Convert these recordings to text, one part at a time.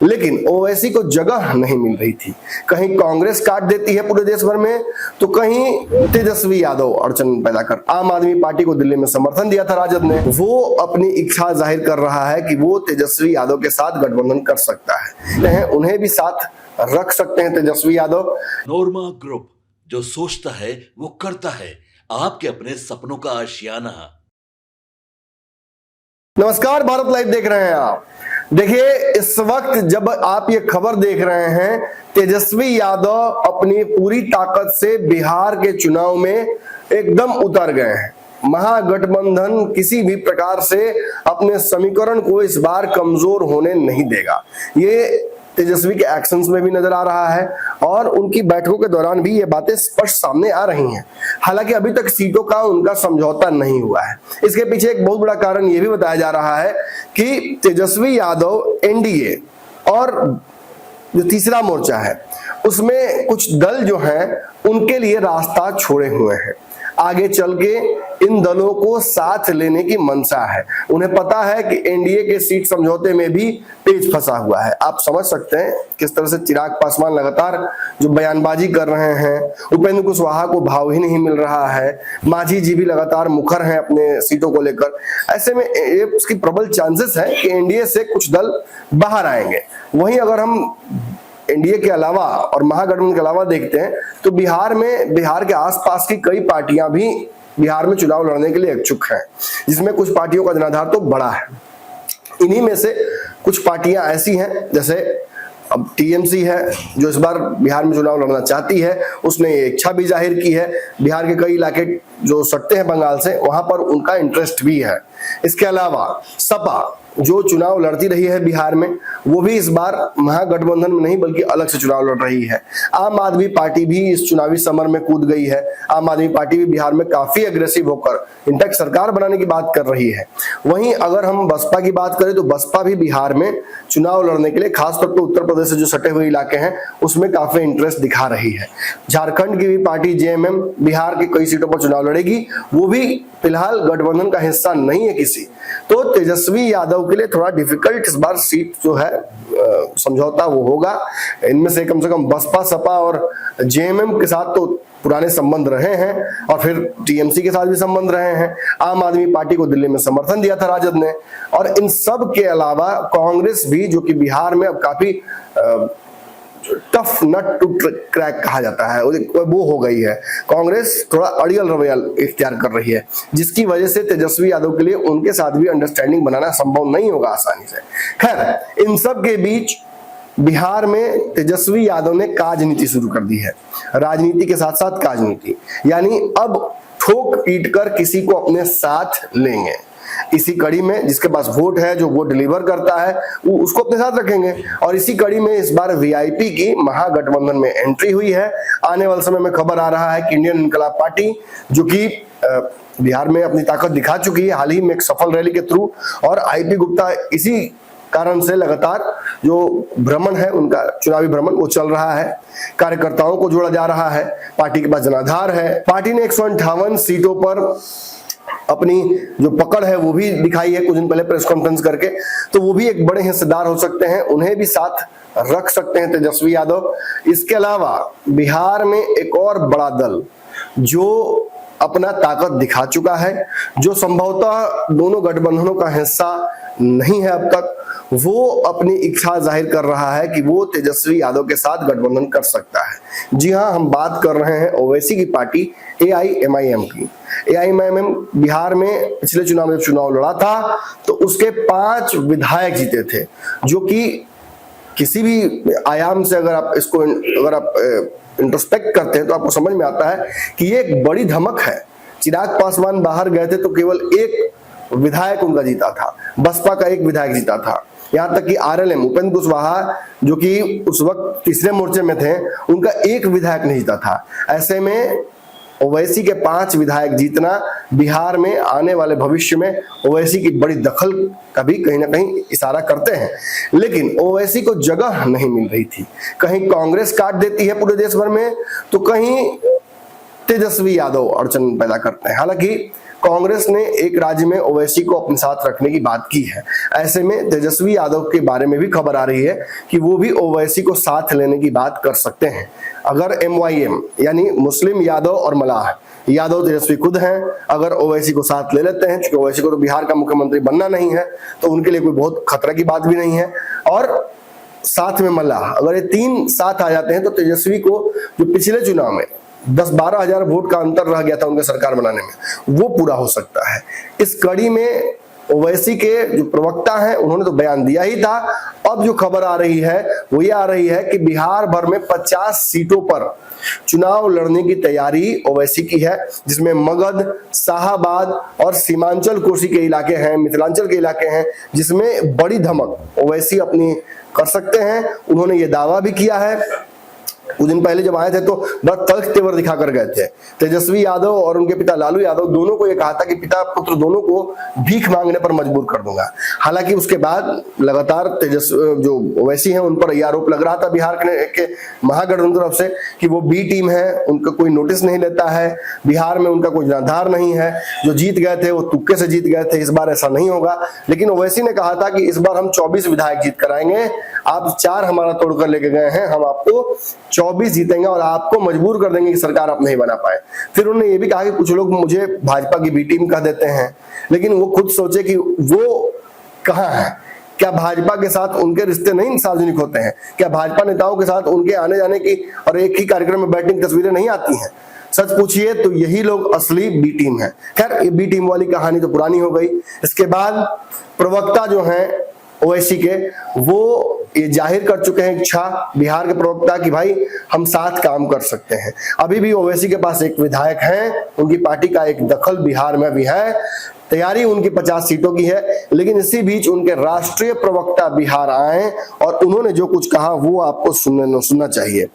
लेकिन ओवैसी को जगह नहीं मिल रही थी। कहीं कांग्रेस काट देती है पूरे देश भर में, तो कहीं तेजस्वी यादव अड़चन पैदा कर। आम आदमी पार्टी को दिल्ली में समर्थन दिया था राजद ने, वो अपनी इच्छा जाहिर कर रहा है कि वो तेजस्वी यादव के साथ गठबंधन कर सकता है, उन्हें भी साथ रख सकते हैं तेजस्वी यादव। नोरमा ग्रुप, जो सोचता है वो करता है, आपके अपने सपनों का आशियाना। नमस्कार, भारत लाइव देख रहे हैं आप। देखिए, इस वक्त जब आप ये खबर देख रहे हैं, तेजस्वी यादव अपनी पूरी ताकत से बिहार के चुनाव में एकदम उतर गए हैं। महागठबंधन किसी भी प्रकार से अपने समीकरण को इस बार कमजोर होने नहीं देगा। ये तेजस्वी के एक्शंस में भी नजर आ रहा है और उनकी बैठकों के दौरान भी ये बातें स्पष्ट सामने आ रही हैं। हालांकि अभी तक सीटों का उनका समझौता नहीं हुआ है। इसके पीछे एक बहुत बड़ा कारण ये भी बताया जा रहा है कि तेजस्वी यादव एनडीए और जो तीसरा मोर्चा है उसमें कुछ दल जो हैं उनके लिए रास्ता छोड़े हुए हैं। आगे चल के इन दलों को साथ लेने की मंशा है। उन्हें पता है कि एनडीए के सीट समझौते में भी पेच फंसा हुआ है। आप समझ सकते हैं किस तरह से चिराग पासवान लगातार जो बयानबाजी कर रहे हैं, उपेंद्र कुशवाहा को भाव ही नहीं मिल रहा है, मांझी जी भी लगातार मुखर हैं अपने सीटों को लेकर। ऐसे में उसकी प्रबल चांसेस है कि एनडीए से कुछ दल बाहर आएंगे। वहीं अगर हम एनडीए के अलावा और महागठबंधन के अलावा देखते हैं तो बिहार के आसपास की कई पार्टियां भी बिहार में चुनाव लड़ने के लिए इच्छुक हैं, जिसमें कुछ पार्टियों का जनाधार तो बड़ा है। इन्हीं में से कुछ पार्टियां ऐसी हैं, जैसे अब टीएमसी है जो इस बार बिहार में चुनाव लड़ना चाहती है। उसने ये इच्छा भी जाहिर की है। बिहार के कई इलाके जो सटते हैं बंगाल से, वहां पर उनका इंटरेस्ट भी है। इसके अलावा सपा जो चुनाव लड़ती रही है बिहार में, वो भी इस बार महागठबंधन में नहीं बल्कि अलग से चुनाव लड़ रही है। आम आदमी पार्टी भी इस चुनावी समर में कूद गई है। आम आदमी पार्टी भी बिहार में काफी अग्रेसिव होकर इनफैक्ट सरकार बनाने की बात कर रही है। वहीं अगर हम बसपा की बात करें तो बसपा भी बिहार में चुनाव लड़ने के लिए, खासतौर पर उत्तर प्रदेश से जो सटे हुए इलाके हैं उसमें काफी इंटरेस्ट दिखा रही है। झारखंड की भी पार्टी जेएमएम बिहार की कई सीटों पर चुनाव लड़ेगी, वो भी फिलहाल गठबंधन का हिस्सा नहीं है किसी। तो तेजस्वी यादव के लिए थोड़ा डिफिकल्ट इस बार सीट जो है समझौता वो होगा। इनमें से कम बसपा, सपा और जेएमएम के साथ तो पुराने संबंध रहे हैं और फिर टीएमसी के साथ भी संबंध रहे हैं। आम आदमी पार्टी को दिल्ली में समर्थन दिया था राजद ने। और इन सब के अलावा कांग्रेस भी, जो कि बिहार में अब काफी टफ नट टू क्रैक कहा जाता है, वो हो गई है। कांग्रेस थोड़ा अड़ियल रवैया इख्तियार कर रही है, जिसकी वजह से तेजस्वी यादव के लिए उनके साथ भी अंडरस्टैंडिंग बनाना संभव नहीं होगा आसानी से। खैर, इन सब के बीच बिहार में तेजस्वी यादव ने काजनीति शुरू कर दी है। राजनीति के साथ साथ काजनीति, यानी अब ठोक पीट कर किसी को अपने साथ लेंगे। इसी कड़ी में जिसके पास वोट है, जो वोट डिलीवर करता है, वो उसको अपने साथ रखेंगे। और इसी कड़ी में इस बार वीआईपी की महागठबंधन में एंट्री हुई है। आने वाले समय में खबर आ रहा है कि इंडियन इनकलाब पार्टी, जो कि बिहार में अपनी ताकत दिखा चुकी है हाल ही में एक सफल रैली के थ्रू, और आईपी गुप्ता इसी कारण से लगातार जो भ्रमण है उनका, चुनावी भ्रमण वो चल रहा है। कार्यकर्ताओं को जोड़ा जा रहा है। पार्टी के पास जनाधार है। पार्टी ने 158 सीटों पर अपनी जो पकड़ है वो भी दिखाई है कुछ दिन पहले प्रेस कॉन्फ्रेंस करके। तो वो भी एक बड़े हिस्सेदार हो सकते हैं, उन्हें भी साथ रख सकते हैं तेजस्वी यादव। इसके अलावा बिहार में एक और बड़ा दल जो अपना ताकत दिखा चुका है, जो संभवतः दोनों गठबंधनों का हिस्सा नहीं है अब तक, वो अपनी इच्छा जाहिर कर रहा है कि वो तेजस्वी यादव के साथ गठबंधन कर सकता है। जी हां, हम बात कर रहे हैं ओवैसी की पार्टी एआईएमआईएम की। एआईएमआईएम बिहार में पिछले चुनाव में चुनाव लड़ा था तो उसके 5 विधायक जीते थे, जो कि किसी भी आयाम से अगर आप इंट्रोस्पेक्ट करते हैं तो आपको समझ में आता है कि ये एक बड़ी धमक है। चिराग पासवान बाहर गए थे तो केवल एक विधायक उनका जीता था, बसपा का एक विधायक जीता था। यहाँ तक कि आरएलएम उपेंद्र कुशवाहा, जो कि उस वक्त तीसरे मोर्चे में थे, उनका एक विधायक नहीं जीता था। ऐसे में ओवैसी के 5 विधायक जीतना बिहार में आने वाले भविष्य में ओवैसी की बड़ी दखल का भी कहीं ना कहीं इशारा करते हैं। लेकिन ओवैसी को जगह नहीं मिल रही थी। कहीं कांग्रेस काट देती है पूरे देश भर में, तो कहीं तेजस्वी यादव अड़चन पैदा करते हैं। हालांकि कांग्रेस ने एक राज्य में ओवैसी को अपने साथ रखने की बात की है। ऐसे में तेजस्वी यादव के बारे में भी खबर आ रही है कि वो भी ओवैसी को साथ लेने की बात कर सकते हैं। अगर MYM यानी मुस्लिम यादव और मलाह यादव तेजस्वी खुद हैं, अगर ओवैसी को साथ ले लेते हैं, क्योंकि ओवैसी को तो बिहार का मुख्यमंत्री बनना नहीं है, तो उनके लिए कोई बहुत खतरा की बात भी नहीं है। और साथ में मल्लाह, अगर ये तीन साथ आ जाते हैं तो तेजस्वी को जो पिछले चुनाव में 10-12 हजार वोट का अंतर रह गया था उनके सरकार बनाने में, वो पूरा हो सकता है। इस कड़ी में ओवैसी के जो प्रवक्ता हैं उन्होंने तो बयान दिया ही था। अब जो खबर आ रही है वो ये आ रही है कि बिहार भर में 50 सीटों पर चुनाव लड़ने की तैयारी ओवैसी की है, जिसमें मगध, शाहाबाद और सीमांचल कोसी के इलाके हैं, मिथिलांचल के इलाके हैं, जिसमें बड़ी धमक ओवैसी अपनी कर सकते हैं। उन्होंने ये दावा भी किया है। कुछ दिन पहले जब आए थे तो बड़ा तल्ख तेवर दिखा कर गए थे। तेजस्वी यादव और उनके पिता लालू यादव दोनों को ये कहा था कि पिता पुत्र दोनों को भीख मांगने पर मजबूर कर दूंगा। हालांकि उसके बाद लगातार जो ओवैसी हैं उन पर ये आरोप लग रहा था बिहार के महागठबंधन तरफ से कि वो बी टीम है, उनका कोई नोटिस नहीं लेता है, बिहार में उनका कोई जनाधार नहीं है, जो जीत गए थे वो तुक्के से जीत गए थे, इस बार ऐसा नहीं होगा। लेकिन ओवैसी ने कहा था कि इस बार हम 24 विधायक जीत कर आएंगे, आप 4 हमारा तोड़कर लेके गए हैं, हम आपको 24 जीतेंगे और आपको मजबूर कर देंगे कि सरकार आप नहीं बना पाए। फिर उन्होंने ये भी कहा कि कुछ लोग मुझे भाजपा की बी टीम कह देते हैं, लेकिन वो खुद सोचे कि वो कहाँ है। क्या भाजपा के साथ उनके रिश्ते नहीं सार्वजनिक होते हैं? क्या भाजपा नेताओं के साथ उनके आने जाने की और एक ही कार्यक्रम में बैठने की तस्वीरें नहीं आती हैं? सच पूछिए तो यही लोग असली बी टीम है। खैर, ये बी टीम वाली कहानी तो पुरानी हो गई। इसके बाद प्रवक्ता जो हैं ओवैसी के, वो ये जाहिर कर चुके हैं इच्छा, बिहार के प्रवक्ता, कि भाई हम साथ काम कर सकते हैं। अभी भी ओवैसी के पास एक विधायक हैं, उनकी पार्टी का एक दखल बिहार में भी है, तैयारी उनकी 50 सीटों की है। लेकिन इसी बीच उनके राष्ट्रीय प्रवक्ता बिहार आए और उन्होंने जो कुछ कहा वो आपको सुनना चाहिए।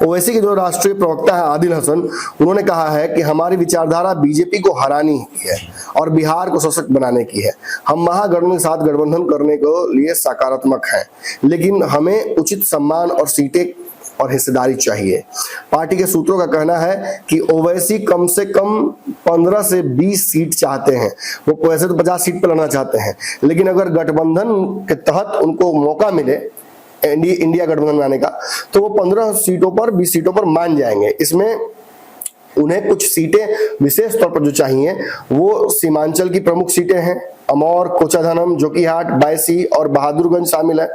ओवैसी के जो राष्ट्रीय प्रवक्ता है आदिल हसन, उन्होंने कहा है कि हमारी विचारधारा बीजेपी को हराने की है और बिहार को सशक्त बनाने की है। हम महागठबंधन के साथ गठबंधन करने के लिए सकारात्मक हैं, लेकिन हमें उचित सम्मान और सीटें और हिस्सेदारी चाहिए। पार्टी के सूत्रों का कहना है कि ओवैसी कम से कम 15 से 20 सीट चाहते हैं। वो वैसे तो 50 सीट पर लड़ना चाहते हैं, लेकिन अगर गठबंधन के तहत उनको मौका मिले इंडिया गठबंधन बनाने का, तो वो 15 सीटों पर 20 सीटों पर मान जाएंगे। इसमें उन्हें कुछ सीटें विशेष तौर पर जो चाहिए वो सीमांचल की प्रमुख सीटें हैं, अमौर, कोचाधानम, जोकीहाट, बायसी और बहादुरगंज शामिल है।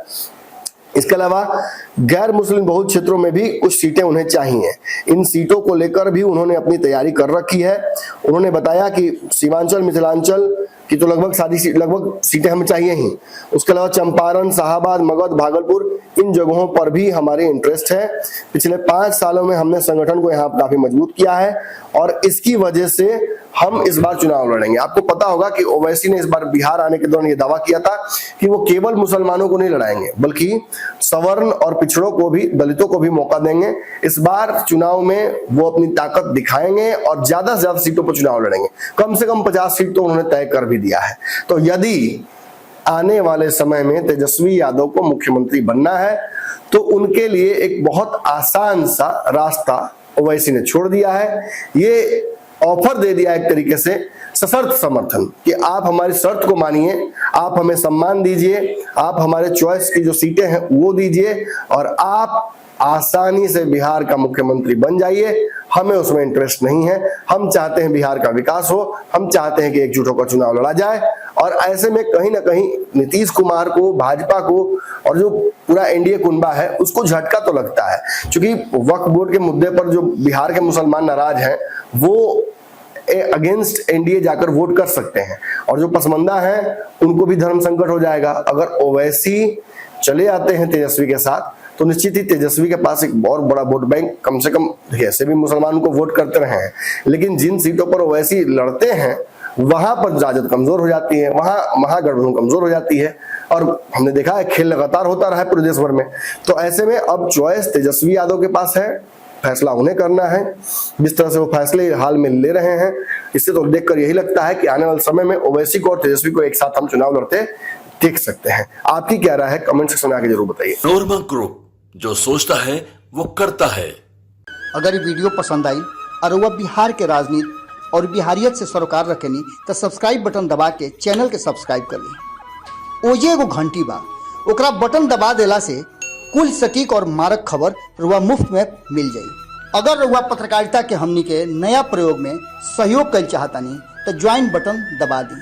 इसके अलावा गैर मुस्लिम बहुल क्षेत्रों में भी कुछ सीटें उन्हें चाहिए। इन सीटों को लेकर भी उन्होंने अपनी तैयारी कर रखी है। उन्होंने बताया कि सीमांचल, मिथिलांचल की तो लगभग सीटें हमें चाहिए ही। उसके अलावा चंपारण, शाहाबाद, मगध, भागलपुर, इन जगहों पर भी हमारे इंटरेस्ट है। पिछले 5 सालों में हमने संगठन को यहाँ काफी मजबूत किया है और इसकी वजह से हम इस बार चुनाव लड़ेंगे। आपको पता होगा कि ओवैसी ने इस बार बिहार आने के दौरान ये दावा किया था कि वो केवल मुसलमानों को नहीं लड़ाएंगे, बल्कि सवर्ण और पिछड़ों को भी, दलितों को भी मौका देंगे। इस बार चुनाव में वो अपनी ताकत दिखाएंगे और ज्यादा से ज्यादा सीटों पर चुनाव लड़ेंगे। कम से कम 50 सीट तो उन्होंने तय कर भी दिया है। तो यदि आने वाले समय में तेजस्वी यादव को मुख्यमंत्री बनना है तो उनके लिए एक बहुत आसान सा रास्ता ओवैसी ने छोड़ दिया है। ये ऑफर दे दिया एक तरीके से, सशर्त समर्थन, कि आप हमारी शर्त को मानिए, आप हमें सम्मान दीजिए, आप हमारे चॉइस की जो सीटें हैं वो दीजिए और आप आसानी से बिहार का मुख्यमंत्री बन जाइए। हमें उसमें इंटरेस्ट नहीं है। हम चाहते हैं बिहार का विकास हो, हम चाहते हैं कि एकजुट होकर चुनाव लड़ा जाए। और ऐसे में कहीं ना कहीं नीतीश कुमार को, भाजपा को और जो पूरा एनडीए कुनबा है उसको झटका तो लगता है, क्योंकि वक्फ बोर्ड के मुद्दे पर जो बिहार के मुसलमान नाराज हैं वो अगेंस्ट एनडीए जाकर वोट कर सकते हैं और जो पसमंदा हैं उनको भी धर्म संकट हो जाएगा। अगर ओवैसी चले आते हैं तेजस्वी के साथ तो निश्चित ही तेजस्वी के पास एक बहुत बड़ा वोट बैंक, कम से कम ऐसे भी मुसलमान को वोट करते रहे हैं, लेकिन जिन सीटों पर ओवैसी लड़ते हैं वहां पर राजद कमजोर हो जाती है, वहां महागठबंधन कमजोर हो जाती है और हमने देखा है खेल लगातार होता रहा है पूरे देश भर में। तो ऐसे में अब चॉइस तेजस्वी यादव के पास है, फैसला उन्हें करना है। जिस तरह से वो फैसले हाल में ले रहे हैं, इससे तो देखकर यही लगता है कि आने वाले समय में ओवैसी को और तेजस्वी को एक साथ हम चुनाव लड़ते देख सकते हैं। आपकी क्या राय है? कमेंट सेक्शन में आके जरूर बताइए। नोरमा ग्रुप, जो सोचता है वो करता है। अगर ये वीडियो पसंद आई और वह बिहार के राजनीति और बिहारियत से सरोकार रखेनी तो सब्सक्राइब बटन दबा के चैनल के सब्सक्राइब कर ली। ओजे एगो घंटी बा, ओकरा बटन दबा देला से कुल सटीक और मारक खबर रुआ मुफ्त में मिल जाई। अगर रुआ पत्रकारिता के हमनी के नया प्रयोग में सहयोग कर चाहतानी तो ज्वाइन बटन दबा दी।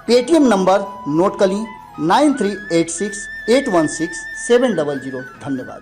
पेटीएम नंबर नोट कर ली 9386816700। धन्यवाद।